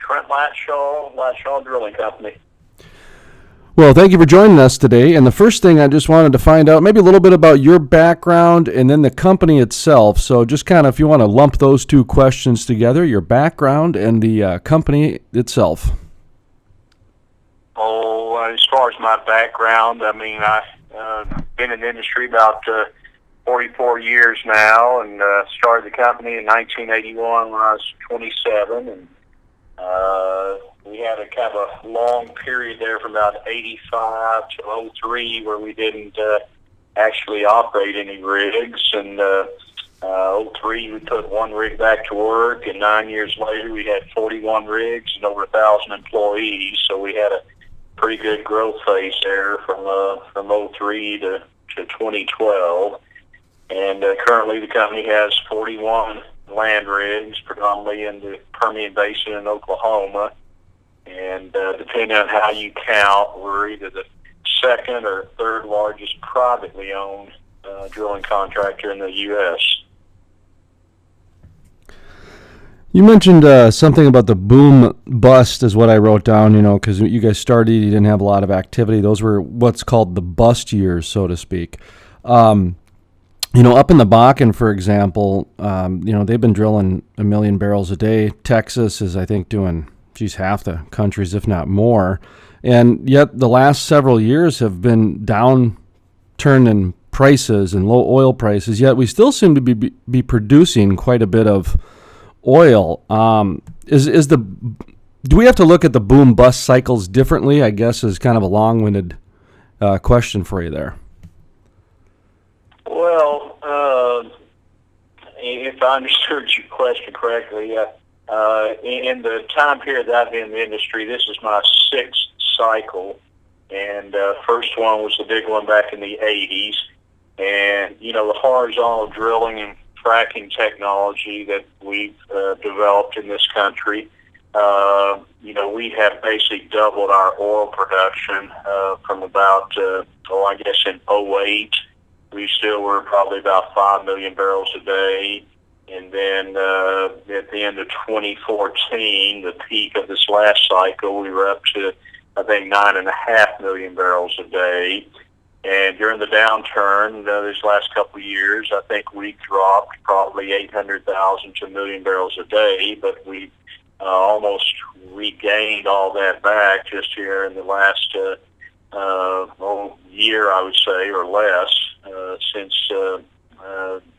Trent Latshaw, Latshaw Drilling Company. Well, thank you for joining us today. And the first thing I just wanted to find out, maybe a little bit about your background and then the company itself. So just kind of, if you want to lump those two questions together, your background and the company itself. Oh, as far as my background, I mean, I've been in the industry about 44 years now, and started the company in 1981 when I was 27, and we had a kind of a long period there from about 85 to 03 where we didn't actually operate any rigs, and 03 we put one rig back to work, and 9 years later we had 41 rigs and over 1,000 employees, so we had a pretty good growth phase there from 03 to 2012. And currently the company has 41 land rigs, predominantly in the Permian Basin in Oklahoma. And depending on how you count, we're either the second or third largest privately owned drilling contractor in the U.S. You mentioned something about the boom bust is what I wrote down, because you guys started, you didn't have a lot of activity. Those were what's called the bust years, so to speak. Up in the Bakken, for example, they've been drilling 1 million barrels a day. Texas is, I think, doing, half the countries, if not more. And yet the last several years have been downturn in prices and low oil prices, yet we still seem to be producing quite a bit of oil. Do we have to look at the boom bust cycles differently? I guess is kind of a long-winded question for you there. Well, if I understood your question correctly, in the time period that I've been in the industry, this is my sixth cycle, and first one was the big one back in the 80s. And, the horizontal drilling and fracking technology that we've developed in this country, we have basically doubled our oil production from about, I guess in 08, we still were probably about 5 million barrels a day. And then at the end of 2014, the peak of this last cycle, we were up to, I think, 9.5 million barrels a day. And during the downturn, these last couple of years, I think we dropped probably 800,000 to 1 million barrels a day, but we almost regained all that back just here in the last year, I would say, or less, since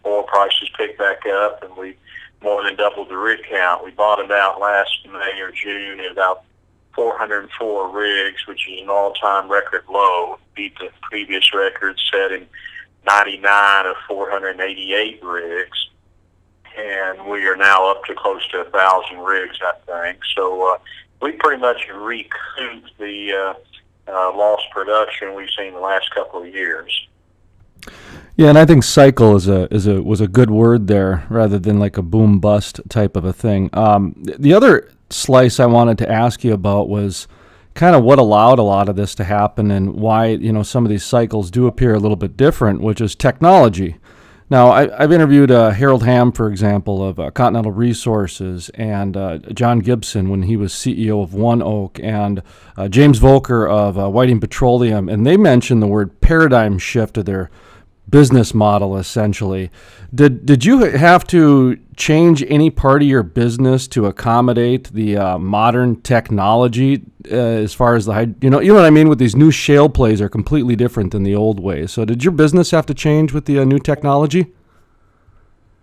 oil prices picked back up and we more than doubled the rig count. We bottomed out last May or June at about 404 rigs, which is an all-time record low. Beat the previous record set in 99 of 488 rigs. And we are now up to close to 1,000 rigs, I think. So we pretty much recouped the lost production we've seen the last couple of years. Yeah, and I think cycle was a good word there, rather than like a boom bust type of a thing. The other slice I wanted to ask you about was kind of what allowed a lot of this to happen and why some of these cycles do appear a little bit different, which is technology. Now, I've interviewed Harold Hamm, for example, of Continental Resources, and John Gibson when he was CEO of One Oak, and James Volker of Whiting Petroleum, and they mentioned the word paradigm shift of their business model, essentially. Did you have to change any part of your business to accommodate the modern technology as far as the you know what I mean? With these new shale plays are completely different than the old ways. So did your business have to change with the new technology?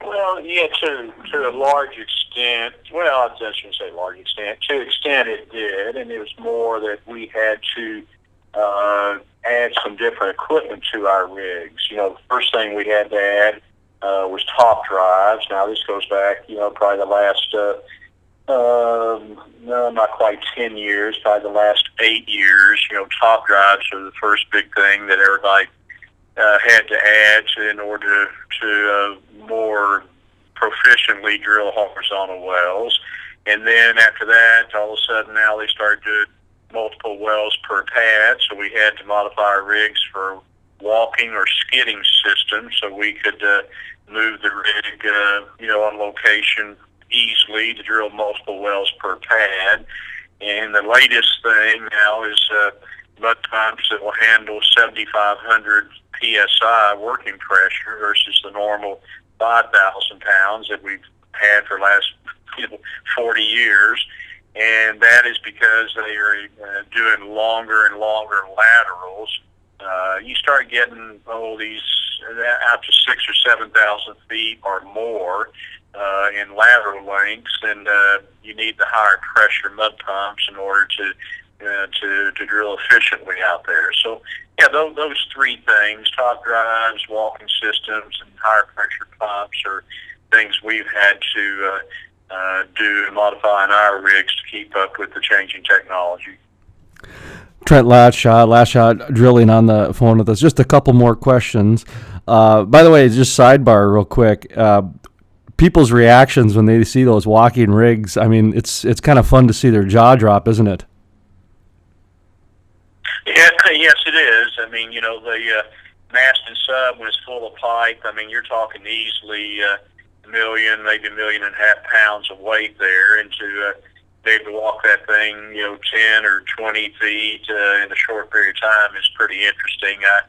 Well, yeah, to a large extent. Well, I shouldn't say large extent. To an extent, it did, and it was more that we had to add some different equipment to our rigs. The first thing we had to add was top drives. Now, this goes back, probably the last, not quite 10 years, probably the last 8 years. Top drives are the first big thing that everybody had to add in order to more proficiently drill horizontal wells. And then after that, all of a sudden now they started doing multiple wells per pad, so we had to modify our rigs for walking or skidding systems so we could move the rig, on location easily to drill multiple wells per pad. And the latest thing now is mud pumps that will handle 7,500 psi working pressure versus the normal 5,000 pounds that we've had for the last 40 years. And that is because they are doing longer and longer laterals. You start getting these out to 6,000 or 7,000 feet or more in lateral lengths, and you need the higher pressure mud pumps in order to drill efficiently out there. So, yeah, those three things: top drives, walking systems, and higher pressure pumps are things we've had to do and modify in our rigs to keep up with the changing technology. Trent Latshaw Drilling on the phone with us. Just a couple more questions. By the way, just sidebar real quick. People's reactions when they see those walking rigs, I mean, it's kind of fun to see their jaw drop, isn't it? Yeah, yes, it is. I mean, the mast and sub, when it's full of pipe, I mean, you're talking easily a million, maybe 1.5 million pounds of weight there, and to be able to walk that thing, 10 or 20 feet in a short period of time is pretty interesting. I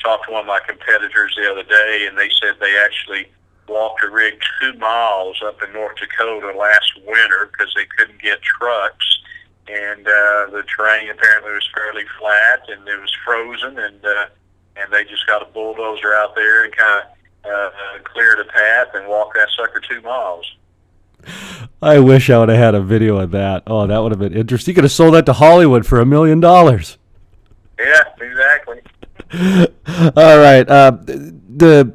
talked to one of my competitors the other day, and they said they actually walked a rig 2 miles up in North Dakota last winter because they couldn't get trucks, and the terrain apparently was fairly flat, and it was frozen, and they just got a bulldozer out there and kind of cleared a path and walked that sucker 2 miles. I wish I would have had a video of that. Oh, that would have been interesting. You could have sold that to Hollywood for $1 million. Yeah, exactly. All right. The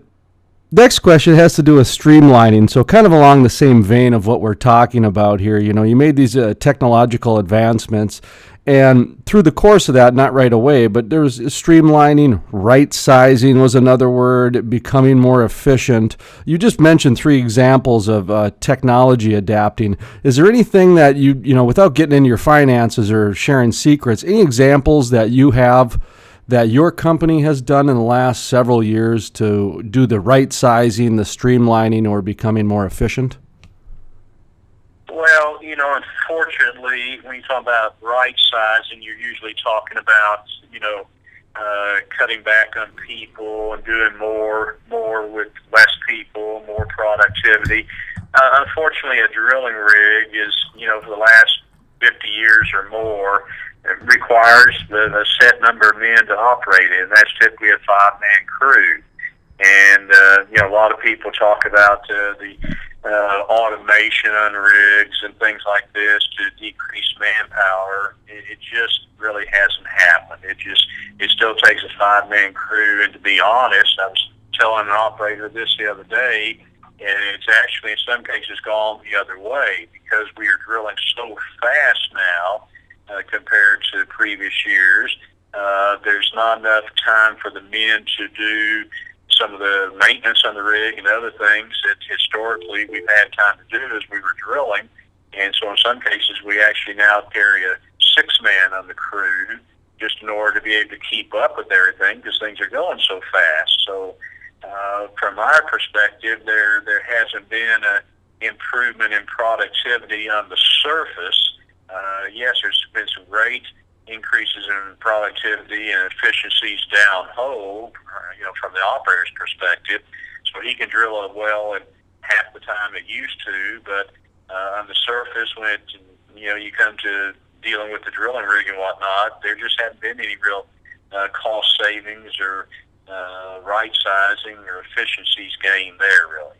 next question has to do with streamlining. So kind of along the same vein of what we're talking about here. You made these technological advancements, and through the course of that, not right away, but there was streamlining, right sizing was another word, becoming more efficient. You just mentioned 3 examples of technology adapting. Is there anything that you without getting into your finances or sharing secrets, any examples that you have that your company has done in the last several years to do the right sizing, the streamlining, or becoming more efficient? Well, unfortunately, when you talk about right sizing, you're usually talking about, cutting back on people and doing more with less people, more productivity. Unfortunately, a drilling rig is, for the last 50 years or more, it requires the set number of men to operate it, and that's typically a 5-man crew. And, a lot of people talk about the automation on rigs and things like this to decrease manpower. It just really hasn't happened. It still takes a 5-man crew, and to be honest, I was telling an operator this the other day, and it's actually in some cases gone the other way because we are drilling so fast now compared to previous years. There's not enough time for the men to do some of the maintenance on the rig and other things that historically we've had time to do as we were drilling. And so in some cases we actually now carry a 6-man on the crew just in order to be able to keep up with everything because things are going so fast. So from our perspective, there hasn't been an improvement in productivity on the surface. Yes, there's been some great increases in productivity and efficiencies downhole, from the operator's perspective. So he can drill a well in half the time it used to, but on the surface, when you come to dealing with the drilling rig and whatnot, there just haven't been any real cost savings or right sizing or efficiencies gained there, really.